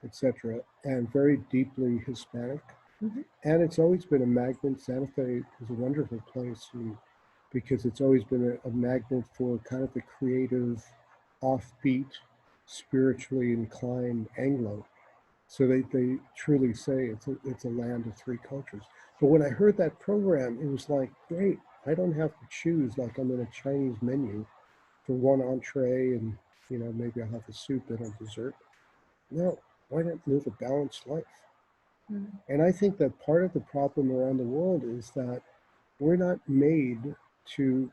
etc., and very deeply Hispanic. Mm-hmm. And it's always been a magnet. Santa Fe is a wonderful place because it's always been a magnet for kind of the creative, offbeat, spiritually inclined Anglo. So they truly say it's a land of three cultures. But when I heard that program, it was like, great, I don't have to choose like I'm in a Chinese menu for one entree and maybe I'll have a soup and a dessert. No, why not live a balanced life? Mm-hmm. And I think that part of the problem around the world is that we're not made to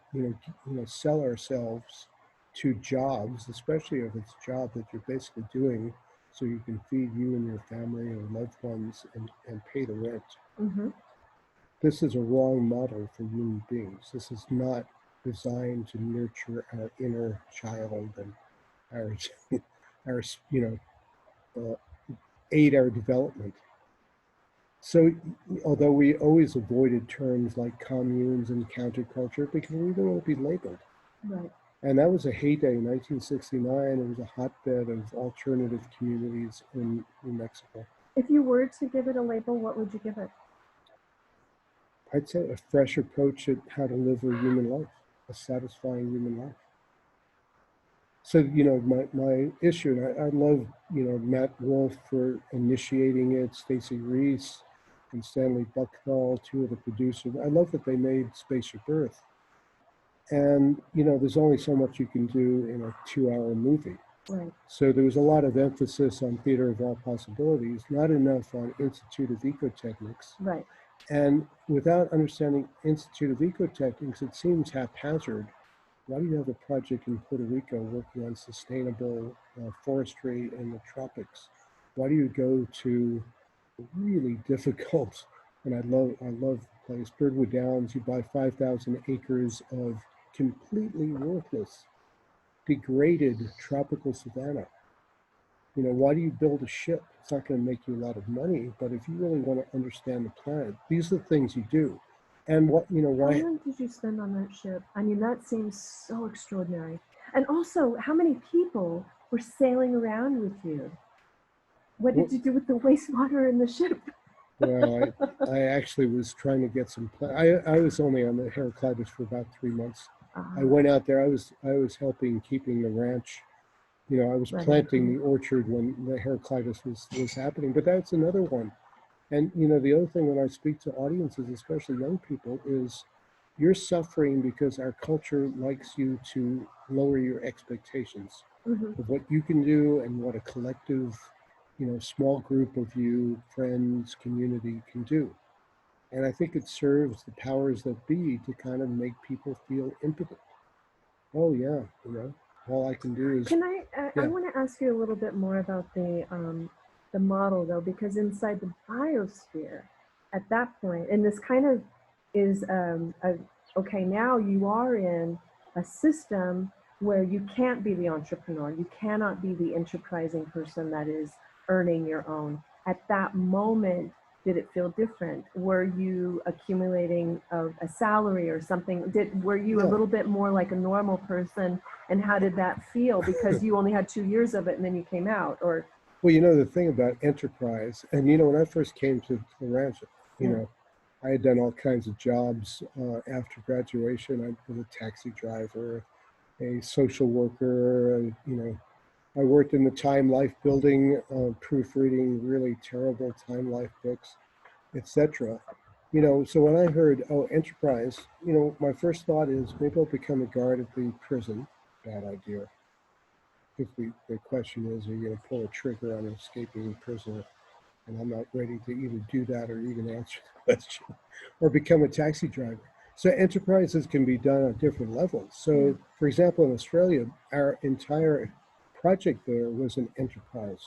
sell ourselves to jobs, especially if it's a job that you're basically doing so you can feed you and your family or loved ones and pay the rent. Mm-hmm. This is a wrong model for human beings. This is not designed to nurture our inner child and our aid our development. So, although we always avoided terms like communes and counterculture because we didn't want to be labeled. Right. And that was a heyday, 1969. It was a hotbed of alternative communities in New Mexico. If you were to give it a label, what would you give it? I'd say a fresh approach at how to live a human life, a satisfying human life. So, my issue, and I love, Matt Wolf for initiating it, Stacey Reese and Stanley Buckthall, two of the producers. I love that they made Spaceship Earth. And, there's only so much you can do in a 2-hour movie. Right. So there was a lot of emphasis on theater of all possibilities, not enough on Institute of Ecotechnics. Right. And without understanding Institute of Ecotechnics, it seems haphazard. Why do you have a project in Puerto Rico working on sustainable forestry in the tropics? Why do you go to really difficult, and I love the place, Birdwood Downs, you buy 5,000 acres of completely worthless, degraded tropical savanna. Why do you build a ship? It's not going to make you a lot of money, but if you really want to understand the planet, these are the things you do. And why? How long did you spend on that ship? I mean, that seems so extraordinary. And also, how many people were sailing around with you? What did you do with the wastewater in the ship? Well, I actually was trying to get some. I was only on the Heraclitus for about 3 months. I went out there. I was helping keeping the ranch. I was planting the orchard when the Heraclitus was happening. But that's another one. And the other thing when I speak to audiences, especially young people, is you're suffering because our culture likes you to lower your expectations of what you can do and what a collective, small group of you, friends, community can do. And I think it serves the powers that be to kind of make people feel impotent. Oh yeah, all I can do is. Can I want to ask you a little bit more about the model though, because inside the biosphere, at that point, and this kind of is okay. Now you are in a system where you can't be the entrepreneur, you cannot be the enterprising person that is earning your own. At that moment, did it feel different? Were you accumulating a salary or something? Were you a Yeah. little bit more like a normal person? And how did that feel? Because you only had 2 years of it and then you came out, or Well, you know, the thing about enterprise, and you know, when I first came to the ranch, you yeah, know, I had done all kinds of jobs after graduation. I was a taxi driver, a social worker, you know, I worked in the Time Life building, proofreading really terrible Time Life books, etc. You know, so when I heard, oh, enterprise, you know, my first thought is maybe I'll become a guard at the prison. Bad idea. If the question is, are you going to pull a trigger on an escaping prisoner? And I'm not ready to either do that or even answer the question, or become a taxi driver. So enterprises can be done at different levels. yeah, So, for example, in Australia, our entire project there was an enterprise.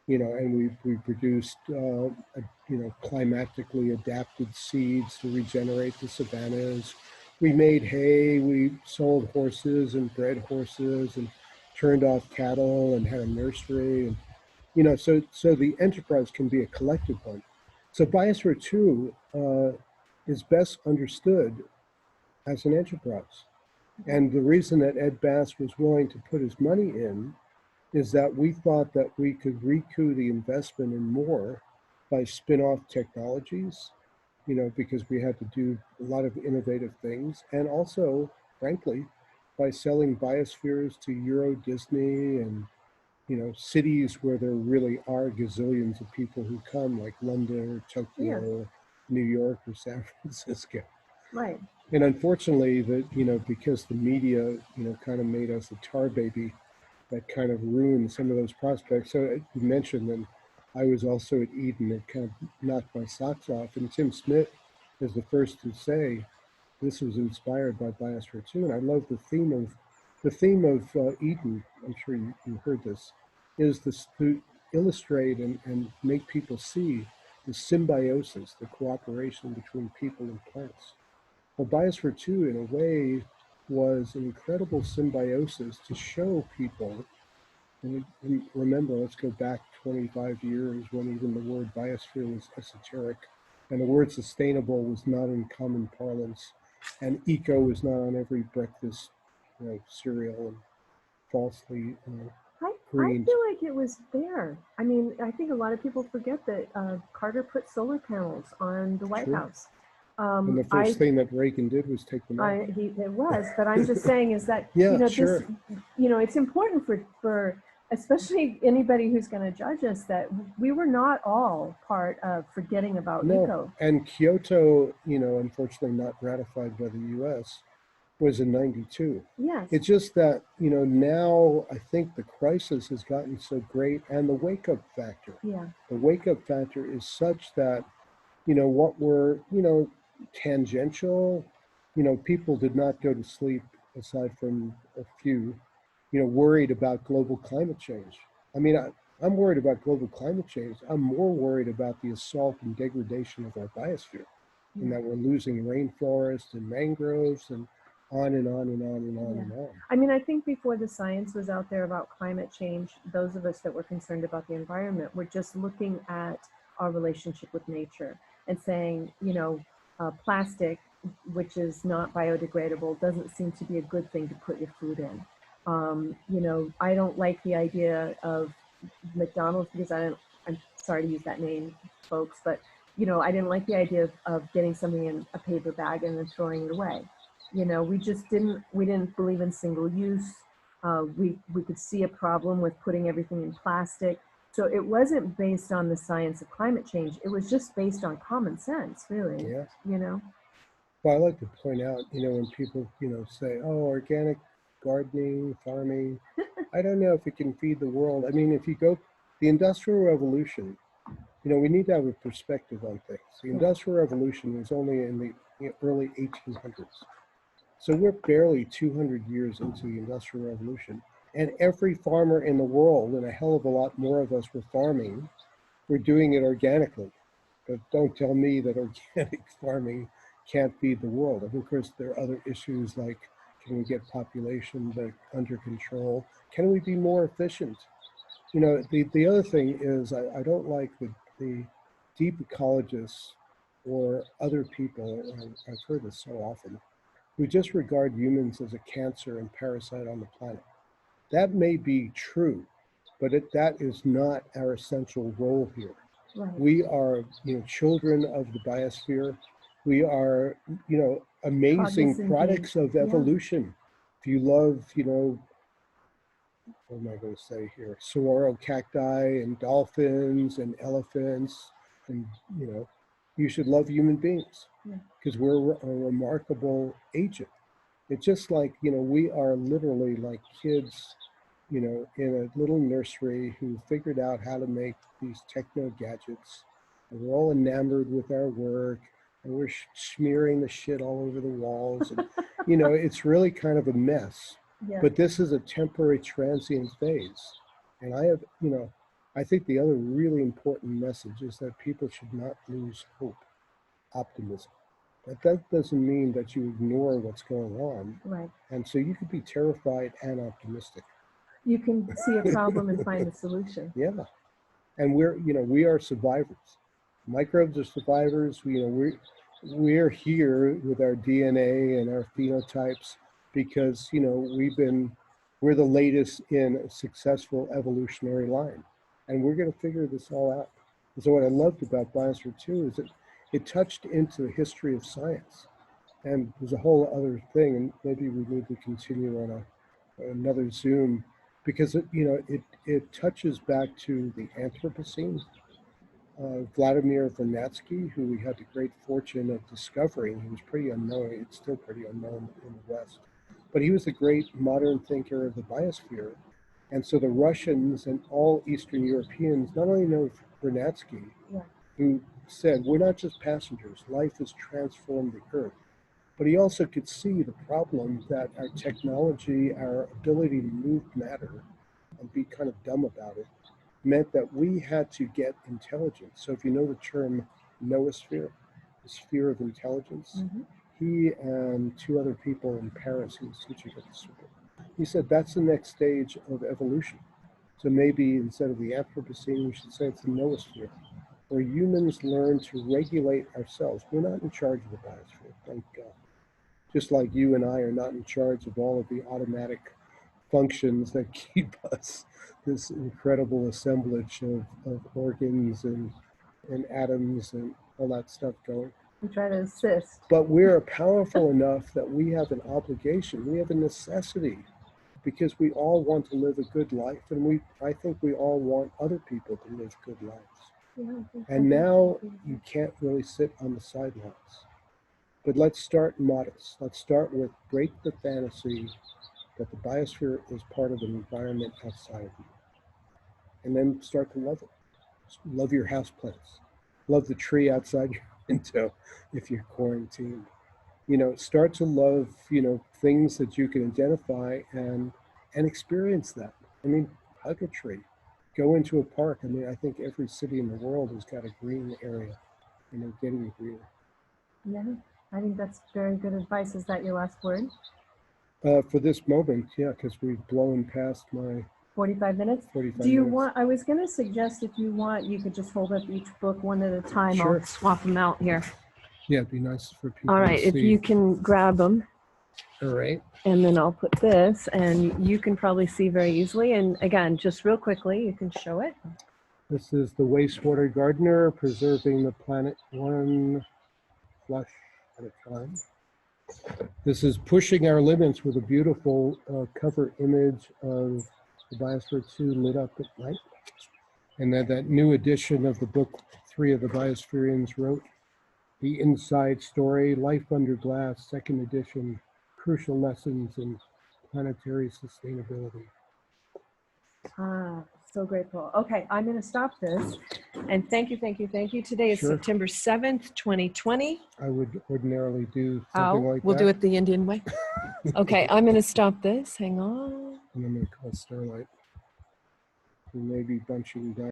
You know, and we produced you know, climatically adapted seeds to regenerate the savannas. We made hay. We sold horses and bred horses and turned off cattle and had a nursery. And you know, so the enterprise can be a collective one. So Biosphere 2 is best understood as an enterprise. yeah, And the reason that Ed Bass was willing to put his money in is that we thought that we could recoup the investment and more by spin-off technologies, you know, because we had to do a lot of innovative things. And also, frankly, by selling biospheres to Euro Disney and you know, cities where there really are gazillions of people who come, like London or yeah, Tokyo, New York or San Francisco. right, And unfortunately, that you know, because the media, you know, kind of made us a tar baby, that kind of ruined some of those prospects. So you mentioned that I was also at Eden. It kind of knocked my socks off. And Tim Smith is the first to say this was inspired by Biosphere 2. And I love the theme of Eden. I'm sure you heard this, is this to illustrate and make people see the symbiosis, the cooperation between people and plants. Well, Biosphere 2, in a way, was an incredible symbiosis to show people. And remember, let's go back 25 years when even the word biosphere was esoteric and the word sustainable was not in common parlance and eco was not on every breakfast, you know, cereal and falsely I green. feel like it was there. I mean, I think a lot of people forget that Carter put solar panels on the White True. House. And the I first thing that Reagan did was take them off. it was, but I'm just saying is that, you Yeah, know, this, sure. you know, it's important for especially anybody who's going to judge us that we were not all part of forgetting about No. eco. And Kyoto, you know, unfortunately not ratified by the US, was in 92. Yes. It's just that, you know, now I think the crisis has gotten so great and the wake up factor. Yeah. The wake up factor is such that, you know, what were, you know, tangential, you know, people did not go to sleep aside from a few, you know, worried about global climate change. I mean, I'm worried about global climate change. I'm more worried about the assault and degradation of our biosphere and Yeah. that we're losing rainforests and mangroves and on and on and on and on Yeah. and on. I mean, I think before the science was out there about climate change, those of us that were concerned about the environment were just looking at our relationship with nature and saying, you know, plastic, which is not biodegradable, doesn't seem to be a good thing to put your food in. You know, I don't like the idea of McDonald's because I'm sorry to use that name, folks, but, you know, I didn't like the idea of getting something in a paper bag and then throwing it away. You know, we didn't believe in single use. We could see a problem with putting everything in plastic. So it wasn't based on the science of climate change. It was just based on common sense, really, Yeah. you know? Well, I like to point out, you know, when people, you know, say, oh, organic gardening, farming, I don't know if it can feed the world. I mean, if you go, the Industrial Revolution, you know, we need to have a perspective on things. The Yeah, Industrial Revolution was only in the early 1800s. So we're barely 200 years into the Industrial Revolution. And every farmer in the world, and a hell of a lot more of us were farming, we're doing it organically. But don't tell me that organic farming can't feed the world. And of course, there are other issues like Can we get population under control? Can we be more efficient? You know, the other thing is I don't like the deep ecologists or other people, and I've heard this so often, who just regard humans as a cancer and parasite on the planet. That may be true, but that is not our essential role here. Right. We are, children of the biosphere. We are, amazing Cognizant products beings. of evolution. If you love, what am I going to say here? Saguaro cacti and dolphins and elephants, and you should love human beings because we're a remarkable agent. It's just like, we are literally like kids, in a little nursery who figured out how to make these techno gadgets. And we're all enamored with our work, and we're smearing the shit all over the walls. And, it's really kind of a mess. Yeah. But this is a temporary transient phase. And I think the other really important message is that people should not lose hope, optimism. That doesn't mean that you ignore what's going on. Right. And so you could be terrified and optimistic. You can see a problem and find a solution. Yeah. And we are survivors. Microbes are survivors. We're here with our DNA and our phenotypes because, we're the latest in a successful evolutionary line. And we're going to figure this all out. And so what I loved about Biosphere 2 is that it touched into the history of science. And there's a whole other thing, and maybe we need to continue on another Zoom, because it touches back to the Anthropocene. Vladimir Vernatsky, who we had the great fortune of discovering, he was pretty unknown, it's still pretty unknown in the West, but he was the great modern thinker of the biosphere. And so the Russians and all Eastern Europeans not only know Vernatsky, who said, we're not just passengers, life has transformed the earth. But he also could see the problem that our technology, our ability to move matter and be kind of dumb about it, meant that we had to get intelligence. So if you know the term noosphere, the sphere of intelligence, he and two other people in Paris he was teaching at the school, he said that's the next stage of evolution. So maybe instead of the Anthropocene, we should say it's the noosphere, where humans learn to regulate ourselves. We're not in charge of the biosphere, thank God. Just like you and I are not in charge of all of the automatic functions that keep us this incredible assemblage of organs and atoms and all that stuff going. We try to assist. But we're powerful enough that we have an obligation, we have a necessity, because we all want to live a good life, and I think we all want other people to live good lives. Yeah, and now you can't really sit on the sidelines. But let's start modest. Let's start with break the fantasy that the biosphere is part of an environment outside of you. And then start to love it. Love your houseplants. Love the tree outside your window if you're quarantined. Start to love, things that you can identify and experience that. I mean, hug a tree. Go into a park. I mean, I think every city in the world has got a green area, getting greener. Yeah, I think that's very good advice. Is that your last word? For this moment, yeah, because we've blown past my 45 minutes? 45 Do you minutes. want, I was going to suggest if you want, you could just hold up each book one at a time. Sure. I'll swap them out here. Yeah, it'd be nice for people All right, to see. if you can grab them. All right. And then I'll put this, and you can probably see very easily. And again, just real quickly, you can show it. This is the Wastewater Gardener, preserving the planet one flush at a time. This is Pushing Our Limits, with a beautiful cover image of the Biosphere 2 lit up at night. And then that new edition of the book 3 of the Biospherians wrote, The Inside Story, Life Under Glass, second edition, Crucial Lessons in Planetary Sustainability. Ah, so grateful. Okay, I'm going to stop this. And thank you, thank you, thank you. Today is Sure. September 7th, 2020. I would ordinarily do something like we'll that. do it the Indian way. Okay, I'm going to stop this. Hang on. And I'm going to call Starlight, who may be bunching down.